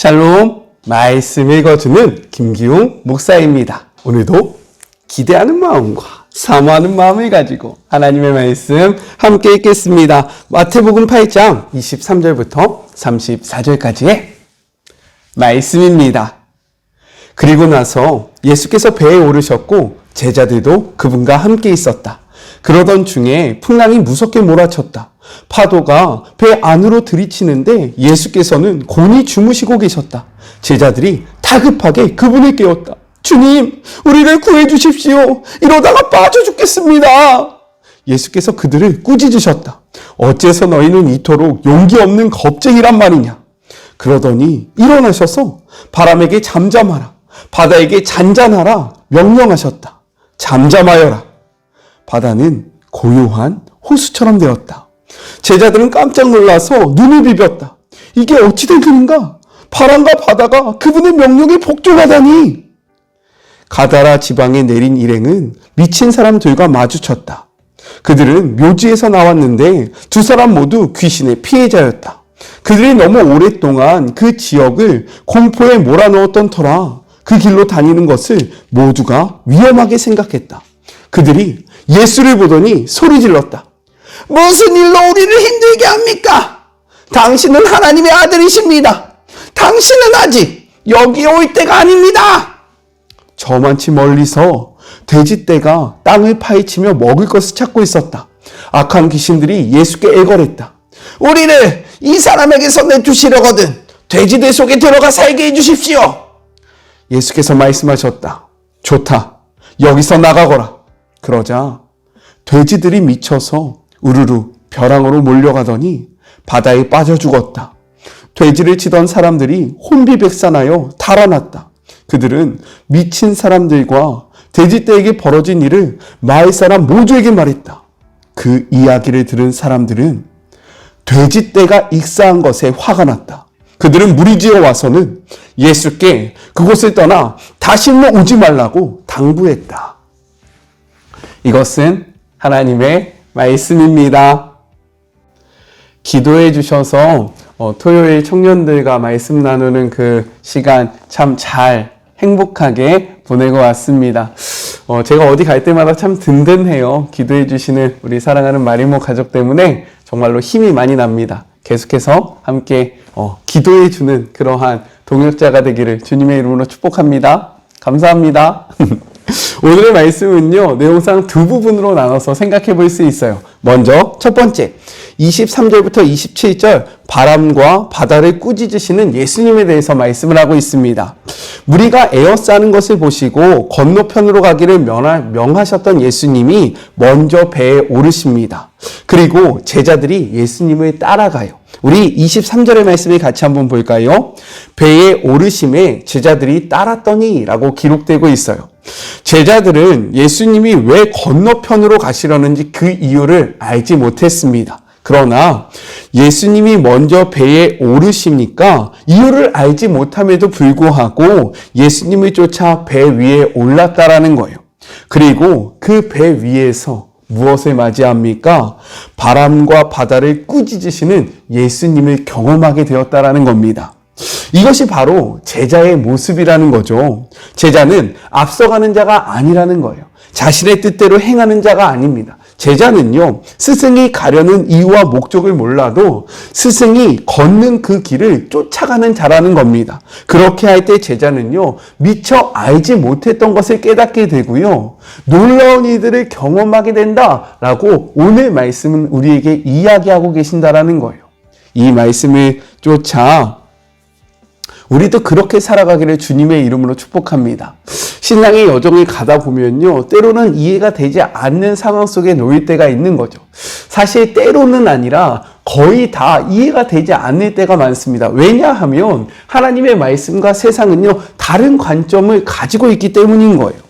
샬롬, 말씀 읽어주는 김기웅 목사입니다. 오늘도 기대하는 마음과 사모하는 마음을 가지고 하나님의 말씀 함께 읽겠습니다. 마태복음 8장 23절부터 34절까지의 말씀입니다. 그리고 나서 예수께서 배에 오르셨고 제자들도 그분과 함께 있었다. 그러던 중에 풍랑이 무섭게 몰아쳤다. 파도가 배 안으로 들이치는데 예수께서는 곤히 주무시고 계셨다. 제자들이 다급하게 그분을 깨웠다. 주님, 우리를 구해 주십시오. 이러다가 빠져 죽겠습니다. 예수께서 그들을 꾸짖으셨다. 어째서 너희는 이토록 용기 없는 겁쟁이란 말이냐. 그러더니 일어나셔서 바람에게 잠잠하라, 바다에게 잔잔하라 명령하셨다. 잠잠하여라. 바다는 고요한 호수처럼 되었다. 제자들은 깜짝 놀라서 눈을 비볐다. 이게 어찌 된 일인가? 바람과 바다가 그분의 명령에 복종하다니. 가다라 지방에 내린 일행은 미친 사람들과 마주쳤다. 그들은 묘지에서 나왔는데 두 사람 모두 귀신의 피해자였다. 그들이 너무 오랫동안 그 지역을 공포에 몰아넣었던 터라 그 길로 다니는 것을 모두가 위험하게 생각했다. 그들이 예수를 보더니 소리 질렀다. 무슨 일로 우리를 힘들게 합니까? 당신은 하나님의 아들이십니다. 당신은 아직 여기에 올 때가 아닙니다. 저만치 멀리서 돼지떼가 땅을 파헤치며 먹을 것을 찾고 있었다. 악한 귀신들이 예수께 애걸했다. 우리를 이 사람에게서 내주시려거든 돼지들 속에 들어가 살게 해주십시오. 예수께서 말씀하셨다. 좋다. 여기서 나가거라. 그러자 돼지들이 미쳐서 우르르 벼랑으로 몰려가더니 바다에 빠져 죽었다. 돼지를 치던 사람들이 혼비백산하여 달아났다. 그들은 미친 사람들과 돼지떼에게 벌어진 일을 마을 사람 모두에게 말했다. 그 이야기를 들은 사람들은 돼지떼가 익사한 것에 화가 났다. 그들은 무리지어 와서는 예수께 그곳을 떠나 다시는 오지 말라고 당부했다. 이것은 하나님의 말씀입니다. 기도해 주셔서 토요일 청년들과 말씀 나누는 그 시간 참 잘 행복하게 보내고 왔습니다. 제가 어디 갈 때마다 참 든든해요. 기도해 주시는 우리 사랑하는 마리모 가족 때문에 정말로 힘이 많이 납니다. 계속해서 함께 기도해 주는 그러한 동역자가 되기를 주님의 이름으로 축복합니다. 감사합니다. 오늘의 말씀은요, 내용상 두 부분으로 나눠서 생각해 볼 수 있어요. 먼저 첫 번째, 23절부터 27절 바람과 바다를 꾸짖으시는 예수님에 대해서 말씀을 하고 있습니다. 무리가 에워싸는 것을 보시고 건너편으로 가기를 명하셨던 예수님이 먼저 배에 오르십니다. 그리고 제자들이 예수님을 따라가요. 우리 23절의 말씀을 같이 한번 볼까요? 배에 오르심에 제자들이 따랐더니 라고 기록되고 있어요. 제자들은 예수님이 왜 건너편으로 가시려는지 그 이유를 알지 못했습니다. 그러나 예수님이 먼저 배에 오르시니까 이유를 알지 못함에도 불구하고 예수님을 쫓아 배 위에 올랐다라는 거예요. 그리고 그 배 위에서 무엇을 맞이합니까? 바람과 바다를 꾸짖으시는 예수님을 경험하게 되었다라는 겁니다. 이것이 바로 제자의 모습이라는 거죠. 제자는 앞서가는 자가 아니라는 거예요. 자신의 뜻대로 행하는 자가 아닙니다. 제자는요, 스승이 가려는 이유와 목적을 몰라도 스승이 걷는 그 길을 쫓아가는 자라는 겁니다. 그렇게 할 때 제자는요, 미처 알지 못했던 것을 깨닫게 되고요, 놀라운 일들을 경험하게 된다라고 오늘 말씀은 우리에게 이야기하고 계신다라는 거예요. 이 말씀을 쫓아 우리도 그렇게 살아가기를 주님의 이름으로 축복합니다. 신앙의 여정을 가다 보면요, 때로는 이해가 되지 않는 상황 속에 놓일 때가 있는 거죠. 사실 때로는 아니라 거의 다 이해가 되지 않을 때가 많습니다. 왜냐하면 하나님의 말씀과 세상은요, 다른 관점을 가지고 있기 때문인 거예요.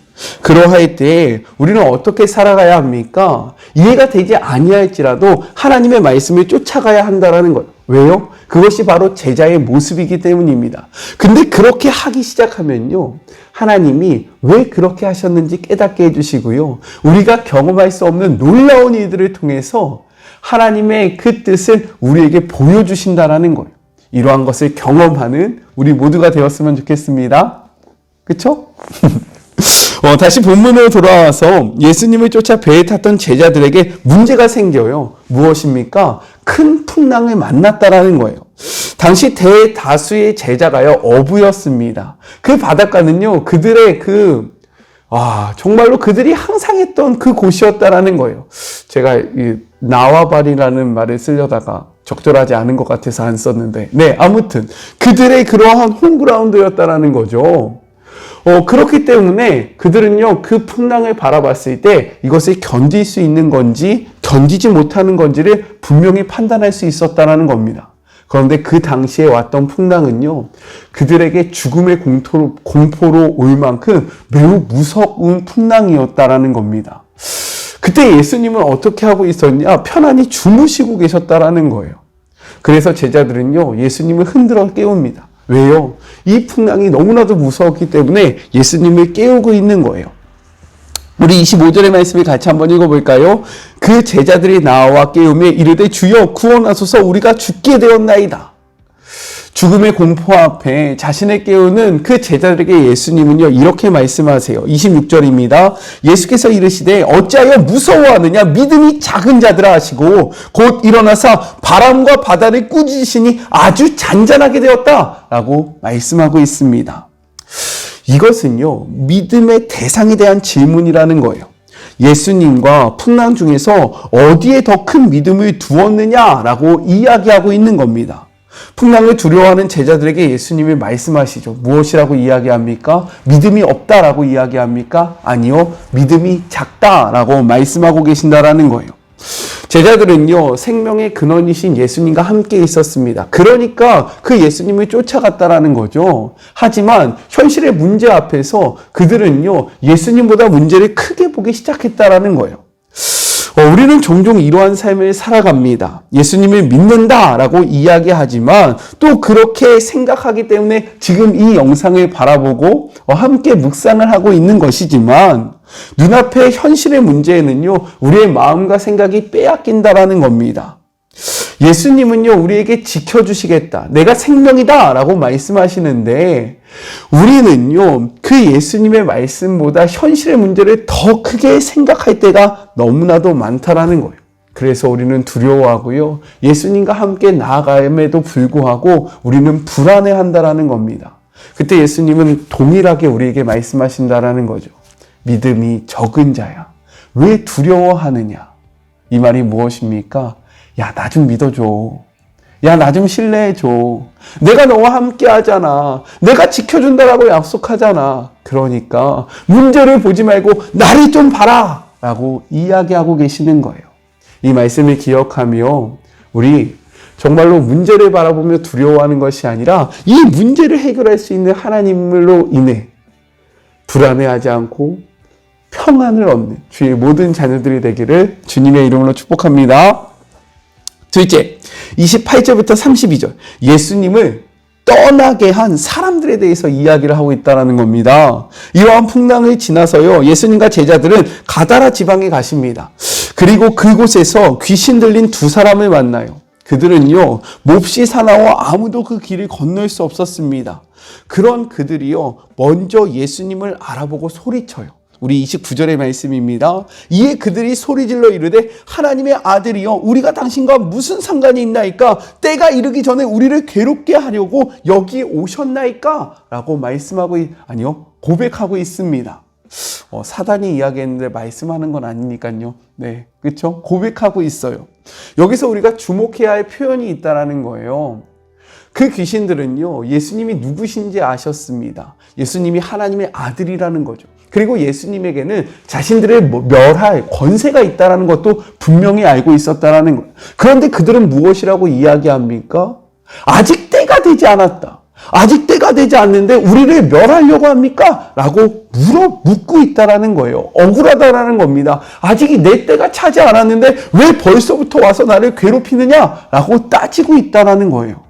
그러할 때 우리는 어떻게 살아가야 합니까? 이해가 되지 아니할지라도 하나님의 말씀을 쫓아가야 한다는 거예요. 왜요? 그것이 바로 제자의 모습이기 때문입니다. 근데 그렇게 하기 시작하면요, 하나님이 왜 그렇게 하셨는지 깨닫게 해주시고요, 우리가 경험할 수 없는 놀라운 일들을 통해서 하나님의 그 뜻을 우리에게 보여주신다라는 거예요. 이러한 것을 경험하는 우리 모두가 되었으면 좋겠습니다. 그쵸? 다시 본문으로 돌아와서 예수님을 쫓아 배에 탔던 제자들에게 문제가 생겨요. 무엇입니까? 큰 풍랑을 만났다라는 거예요. 당시 대다수의 제자가요, 어부였습니다. 그 바닷가는요, 그들의 정말로 그들이 항상 했던 그 곳이었다라는 거예요. 제가 나와바리라는 말을 쓰려다가 적절하지 않은 것 같아서 안 썼는데, 네, 아무튼 그들의 그러한 홈그라운드였다라는 거죠. 그렇기 때문에 그들은요, 그 풍랑을 바라봤을 때 이것을 견딜 수 있는 건지 견디지 못하는 건지를 분명히 판단할 수 있었다는 겁니다. 그런데 그 당시에 왔던 풍랑은요, 그들에게 죽음의 공포로 올 만큼 매우 무서운 풍랑이었다라는 겁니다. 그때 예수님은 어떻게 하고 있었냐? 편안히 주무시고 계셨다라는 거예요. 그래서 제자들은요, 예수님을 흔들어 깨웁니다. 왜요? 이 풍랑이 너무나도 무서웠기 때문에 예수님을 깨우고 있는 거예요. 우리 25절의 말씀을 같이 한번 읽어볼까요? 그 제자들이 나와 깨우며 이르되 주여 구원하소서 우리가 죽게 되었나이다. 죽음의 공포 앞에 자신을 깨우는 그 제자들에게 예수님은요, 이렇게 말씀하세요. 26절입니다. 예수께서 이르시되 어찌하여 무서워하느냐? 믿음이 작은 자들아 하시고 곧 일어나사 바람과 바다를 꾸짖으시니 아주 잔잔하게 되었다 라고 말씀하고 있습니다. 이것은요, 믿음의 대상에 대한 질문이라는 거예요. 예수님과 풍랑 중에서 어디에 더 큰 믿음을 두었느냐라고 이야기하고 있는 겁니다. 풍랑을 두려워하는 제자들에게 예수님이 말씀하시죠. 무엇이라고 이야기합니까? 믿음이 없다라고 이야기합니까? 아니요, 믿음이 작다라고 말씀하고 계신다라는 거예요. 제자들은요, 생명의 근원이신 예수님과 함께 있었습니다. 그러니까 그 예수님을 쫓아갔다라는 거죠. 하지만 현실의 문제 앞에서 그들은요, 예수님보다 문제를 크게 보기 시작했다라는 거예요. 우리는 종종 이러한 삶을 살아갑니다. 예수님을 믿는다라고 이야기하지만 또 그렇게 생각하기 때문에 지금 이 영상을 바라보고 함께 묵상을 하고 있는 것이지만 눈앞의 현실의 문제에는요, 우리의 마음과 생각이 빼앗긴다라는 겁니다. 예수님은요, 우리에게 지켜주시겠다. 내가 생명이다 라고 말씀하시는데 우리는요, 그 예수님의 말씀보다 현실의 문제를 더 크게 생각할 때가 너무나도 많다라는 거예요. 그래서 우리는 두려워하고요, 예수님과 함께 나아감에도 불구하고 우리는 불안해한다라는 겁니다. 그때 예수님은 동일하게 우리에게 말씀하신다라는 거죠. 믿음이 적은 자야, 왜 두려워하느냐? 이 말이 무엇입니까? 야, 나 좀 믿어줘. 야, 나 좀 신뢰해줘. 내가 너와 함께 하잖아. 내가 지켜준다라고 약속하잖아. 그러니까 문제를 보지 말고 나를 좀 봐라 라고 이야기하고 계시는 거예요. 이 말씀을 기억하며 우리 정말로 문제를 바라보며 두려워하는 것이 아니라 이 문제를 해결할 수 있는 하나님으로 인해 불안해하지 않고 평안을 얻는 주의 모든 자녀들이 되기를 주님의 이름으로 축복합니다. 둘째, 28절부터 32절. 예수님을 떠나게 한 사람들에 대해서 이야기를 하고 있다는 겁니다. 이러한 풍랑을 지나서요, 예수님과 제자들은 가다라 지방에 가십니다. 그리고 그곳에서 귀신 들린 두 사람을 만나요. 그들은요, 몹시 사나워 아무도 그 길을 건널 수 없었습니다. 그런 그들이요, 먼저 예수님을 알아보고 소리쳐요. 우리 29절의 말씀입니다. 이에 그들이 소리질러 이르되 하나님의 아들이여 우리가 당신과 무슨 상관이 있나이까? 때가 이르기 전에 우리를 괴롭게 하려고 여기 오셨나이까? 라고 고백하고 있습니다. 사단이 이야기했는데 말씀하는 건 아니니까요. 네, 그렇죠? 고백하고 있어요. 여기서 우리가 주목해야 할 표현이 있다라는 거예요. 그 귀신들은요, 예수님이 누구신지 아셨습니다. 예수님이 하나님의 아들이라는 거죠. 그리고 예수님에게는 자신들을 멸할 권세가 있다는 것도 분명히 알고 있었다는 거예요. 그런데 그들은 무엇이라고 이야기합니까? 아직 때가 되지 않았다. 아직 때가 되지 않는데 우리를 멸하려고 합니까? 라고 묻고 있다는 거예요. 억울하다라는 겁니다. 아직 내 때가 차지 않았는데 왜 벌써부터 와서 나를 괴롭히느냐? 라고 따지고 있다는 거예요.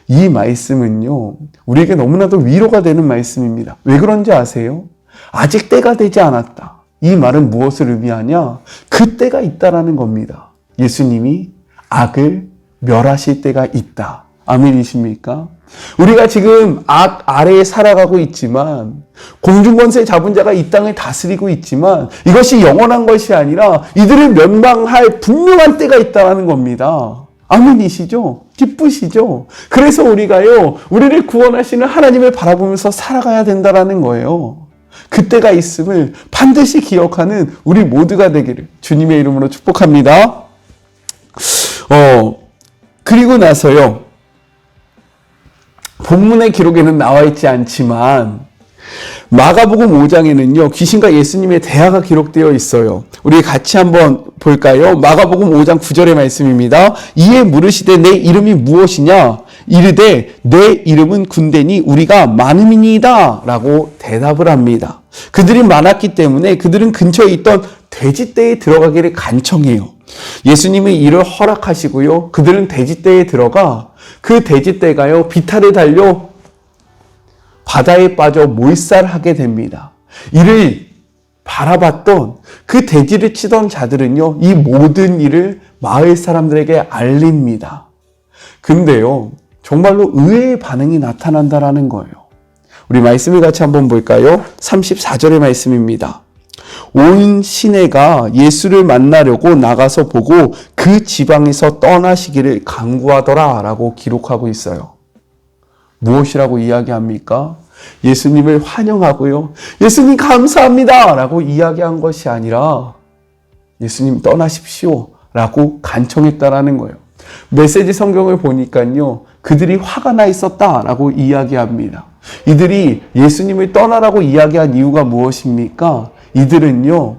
이 말씀은요, 우리에게 너무나도 위로가 되는 말씀입니다. 왜 그런지 아세요? 아직 때가 되지 않았다. 이 말은 무엇을 의미하냐? 그 때가 있다라는 겁니다. 예수님이 악을 멸하실 때가 있다 아멘이십니까? 우리가 지금 악 아래에 살아가고 있지만, 공중권세 잡은 자가 이 땅을 다스리고 있지만, 이것이 영원한 것이 아니라 이들을 멸망할 분명한 때가 있다는 겁니다. 아멘이시죠? 기쁘시죠? 그래서 우리가요, 우리를 구원하시는 하나님을 바라보면서 살아가야 된다는 거예요. 그때가 있음을 반드시 기억하는 우리 모두가 되기를 주님의 이름으로 축복합니다. 그리고 나서요, 본문의 기록에는 나와 있지 않지만 마가복음 5장에는요 귀신과 예수님의 대화가 기록되어 있어요. 우리 같이 한번 볼까요? 마가복음 5장 9절의 말씀입니다. 이에 물으시되 내 이름이 무엇이냐? 이르되 내 이름은 군대니 우리가 많음이니이다 라고 대답을 합니다. 그들이 많았기 때문에 그들은 근처에 있던 돼지떼에 들어가기를 간청해요. 예수님이 이를 허락하시고요, 그들은 돼지떼에 들어가 그 돼지떼가요 비탈에 달려 바다에 빠져 몰살하게 됩니다. 이를 바라봤던 그 돼지를 치던 자들은요, 이 모든 일을 마을 사람들에게 알립니다. 근데요, 정말로 의외의 반응이 나타난다라는 거예요. 우리 말씀을 같이 한번 볼까요? 34절의 말씀입니다. 온 시내가 예수를 만나려고 나가서 보고 그 지방에서 떠나시기를 간구하더라 라고 기록하고 있어요. 무엇이라고 이야기합니까? 예수님을 환영하고요, 예수님 감사합니다 라고 이야기한 것이 아니라 예수님 떠나십시오 라고 간청했다라는 거예요. 메시지 성경을 보니까요, 그들이 화가 나 있었다라고 이야기합니다. 이들이 예수님을 떠나라고 이야기한 이유가 무엇입니까? 이들은요,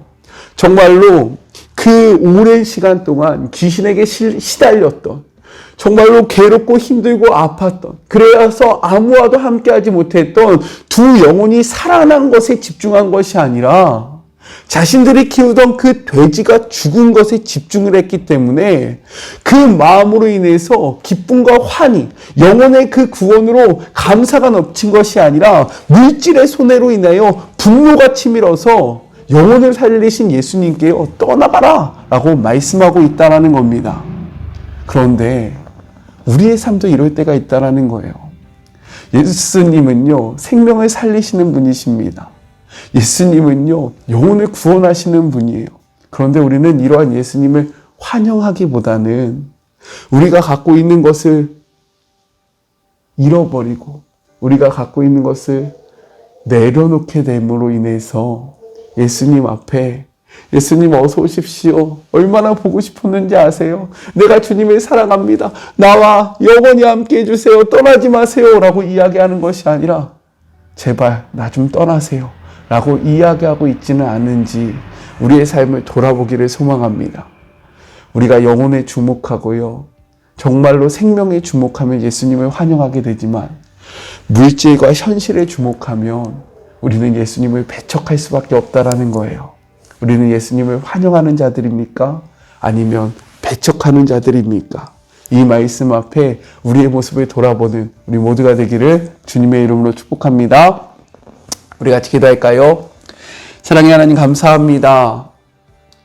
정말로 그 오랜 시간 동안 귀신에게 시달렸던, 정말로 괴롭고 힘들고 아팠던, 그래서 아무와도 함께하지 못했던 두 영혼이 살아난 것에 집중한 것이 아니라 자신들이 키우던 그 돼지가 죽은 것에 집중을 했기 때문에 그 마음으로 인해서 기쁨과 환희, 영혼의 그 구원으로 감사가 넘친 것이 아니라 물질의 손해로 인하여 분노가 치밀어서 영혼을 살리신 예수님께 떠나가라 라고 말씀하고 있다는 겁니다. 그런데 우리의 삶도 이럴 때가 있다는 거예요. 예수님은요, 생명을 살리시는 분이십니다. 예수님은요, 영혼을 구원하시는 분이에요. 그런데 우리는 이러한 예수님을 환영하기보다는 우리가 갖고 있는 것을 잃어버리고 우리가 갖고 있는 것을 내려놓게 됨으로 인해서 예수님 앞에, 예수님 어서 오십시오, 얼마나 보고 싶었는지 아세요? 내가 주님을 사랑합니다, 나와 영원히 함께 해주세요, 떠나지 마세요 라고 이야기하는 것이 아니라 제발 나 좀 떠나세요 라고 이야기하고 있지는 않은지 우리의 삶을 돌아보기를 소망합니다. 우리가 영혼에 주목하고요, 정말로 생명에 주목하면 예수님을 환영하게 되지만 물질과 현실에 주목하면 우리는 예수님을 배척할 수밖에 없다라는 거예요. 우리는 예수님을 환영하는 자들입니까? 아니면 배척하는 자들입니까? 이 말씀 앞에 우리의 모습을 돌아보는 우리 모두가 되기를 주님의 이름으로 축복합니다. 우리 같이 기도할까요? 사랑의 하나님 감사합니다.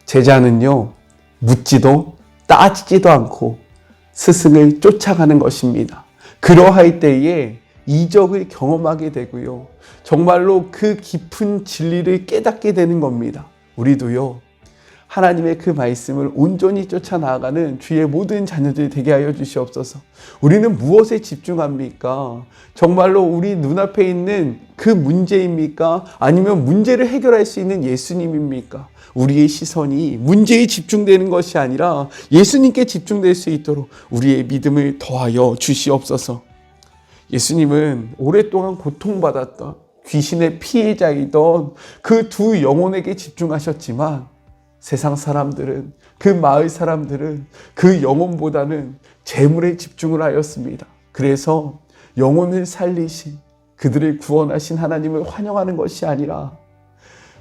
제자는요, 묻지도 따지지도 않고 스승을 쫓아가는 것입니다. 그러할 때에 이적을 경험하게 되고요, 정말로 그 깊은 진리를 깨닫게 되는 겁니다. 우리도요, 하나님의 그 말씀을 온전히 쫓아 나아가는 주의 모든 자녀들이 되게 하여 주시옵소서. 우리는 무엇에 집중합니까? 정말로 우리 눈앞에 있는 그 문제입니까? 아니면 문제를 해결할 수 있는 예수님입니까? 우리의 시선이 문제에 집중되는 것이 아니라 예수님께 집중될 수 있도록 우리의 믿음을 더하여 주시옵소서. 예수님은 오랫동안 고통받았던 귀신의 피해자이던 그 두 영혼에게 집중하셨지만 세상 사람들은, 그 마을 사람들은 그 영혼보다는 재물에 집중을 하였습니다. 그래서 영혼을 살리신, 그들을 구원하신 하나님을 환영하는 것이 아니라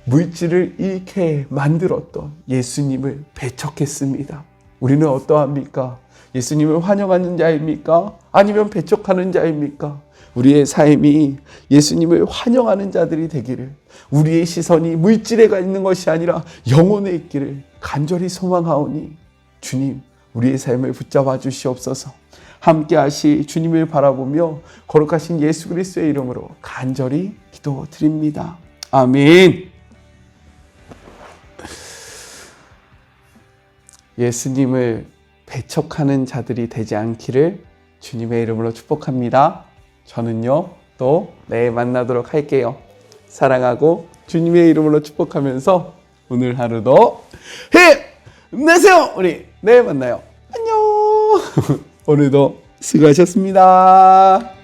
물질을 잃게 만들었던 예수님을 배척했습니다. 우리는 어떠합니까? 예수님을 환영하는 자입니까? 아니면 배척하는 자입니까? 우리의 삶이 예수님을 환영하는 자들이 되기를, 우리의 시선이 물질에 가 있는 것이 아니라 영혼에 있기를 간절히 소망하오니 주님, 우리의 삶을 붙잡아 주시옵소서. 함께 하시 주님을 바라보며 거룩하신 예수 그리스도의 이름으로 간절히 기도드립니다. 아멘. 예수님을 배척하는 자들이 되지 않기를 주님의 이름으로 축복합니다. 저는요, 또 내일 만나도록 할게요. 사랑하고 주님의 이름으로 축복하면서 오늘 하루도 힘내세요. 우리 내일 만나요. 안녕. 오늘도 수고하셨습니다.